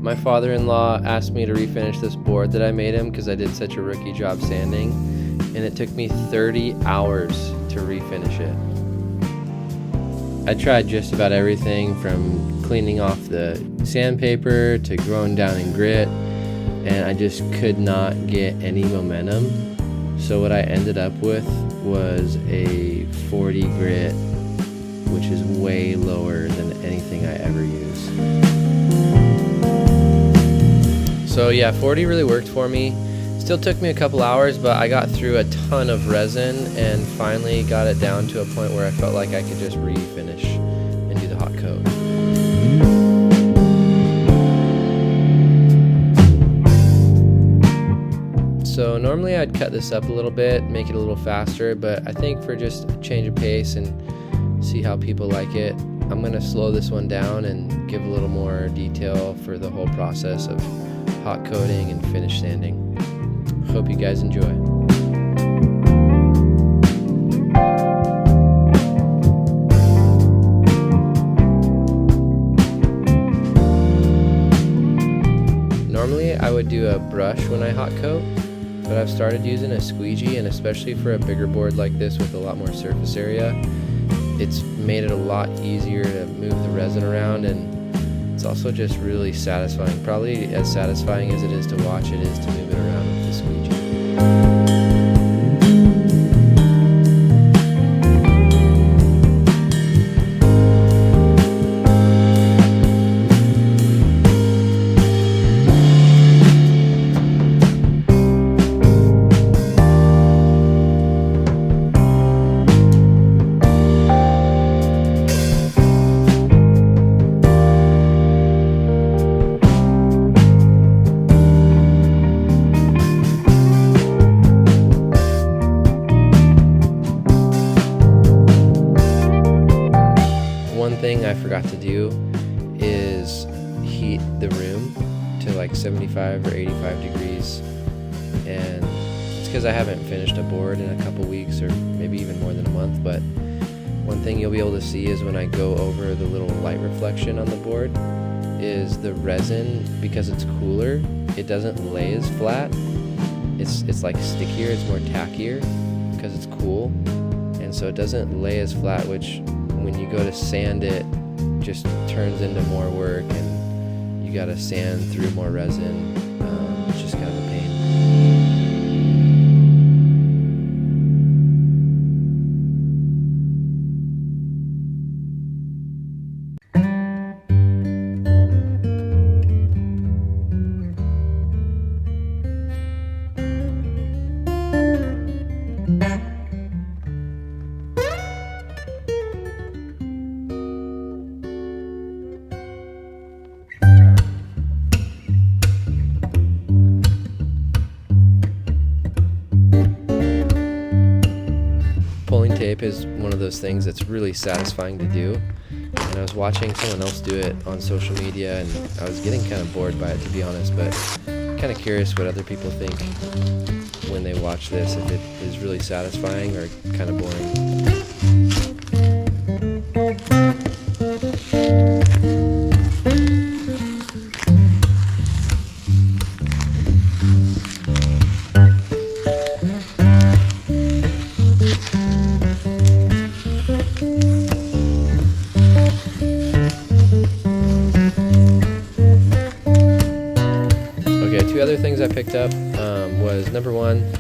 My father-in-law asked me to refinish this board that I made him because I did such a rookie job sanding, and it took me 30 hours to refinish it. I tried just about everything from cleaning off the sandpaper to going down in grit, and I just could not get any momentum. So what I ended up with was a 40 grit, which is way lower than anything I ever use. So yeah, 40 really worked for me. Still took me a couple hours, but I got through a ton of resin and finally got it down to a point where I felt like I could just refinish and do the hot coat. So normally I'd cut this up a little bit, make it a little faster, but I think for just a change of pace and see how people like it, I'm going to slow this one down and give a little more detail for the whole process of hot coating and finish sanding. Hope you guys enjoy. Normally I would do a brush when I hot coat, but I've started using a squeegee, and especially for a bigger board like this with a lot more surface area, it's made it a lot easier to move the resin around, and it's also just really satisfying. Probably as satisfying as it is to watch, it is to move it around with the squeegee. One thing I forgot to do is heat the room to like 75 or 85 degrees, and it's because I haven't finished a board in a couple weeks or maybe even more than a month. But one thing you'll be able to see is when I go over the little light reflection on the board is the resin, because it's cooler, it doesn't lay as flat. It's like stickier, it's more tackier because it's cool, and so it doesn't lay as flat, which when you go to sand it just turns into more work, and you gotta sand through more resin. It's just kind of a pain. Pulling tape is one of those things that's really satisfying to do, and I was watching someone else do it on social media, and I was getting kind of bored by it, to be honest, but kind of curious what other people think when they watch this, if it is really satisfying or kind of boring. Two other things I picked up was, number one,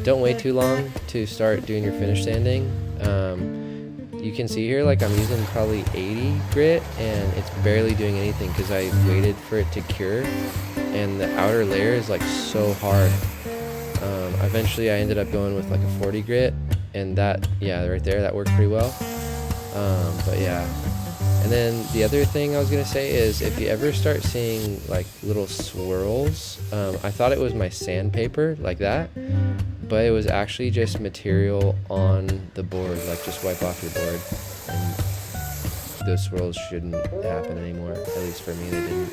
don't wait too long to start doing your finish sanding. You can see here, like, I'm using probably 80 grit and it's barely doing anything because I waited for it to cure, and the outer layer is like so hard. Eventually I ended up going with like a 40 grit, and that, yeah, right there, that worked pretty well. But yeah. And then the other thing I was gonna say is, if you ever start seeing like little swirls, I thought it was my sandpaper like that, but it was actually just material on the board. Like, just wipe off your board and those swirls shouldn't happen anymore. At least for me, they didn't.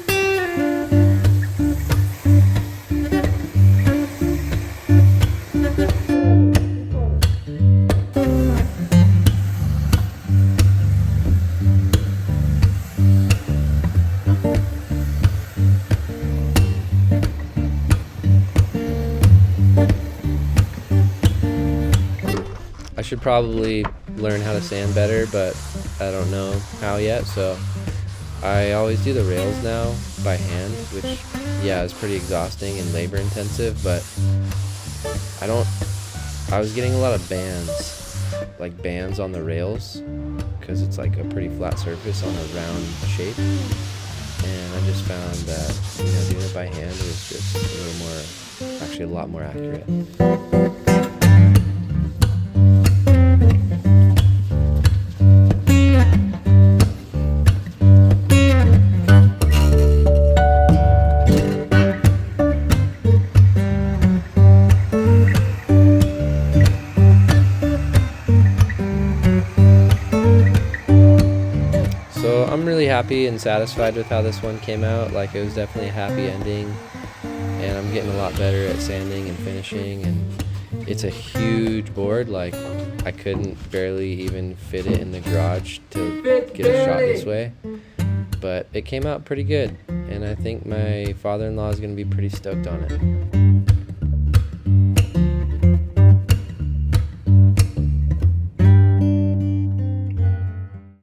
I should probably learn how to sand better, but I don't know how yet, so I always do the rails now by hand, which, yeah, is pretty exhausting and labor intensive, but I was getting a lot of bands on the rails, because it's like a pretty flat surface on a round shape, and I just found that, you know, doing it by hand was just a lot more accurate. So I'm really happy and satisfied with how this one came out. Like, it was definitely a happy ending, and I'm getting a lot better at sanding and finishing, and it's a huge board. Like, I couldn't barely even fit it in the garage to get a shot this way, but it came out pretty good, and I think my father-in-law is going to be pretty stoked on it.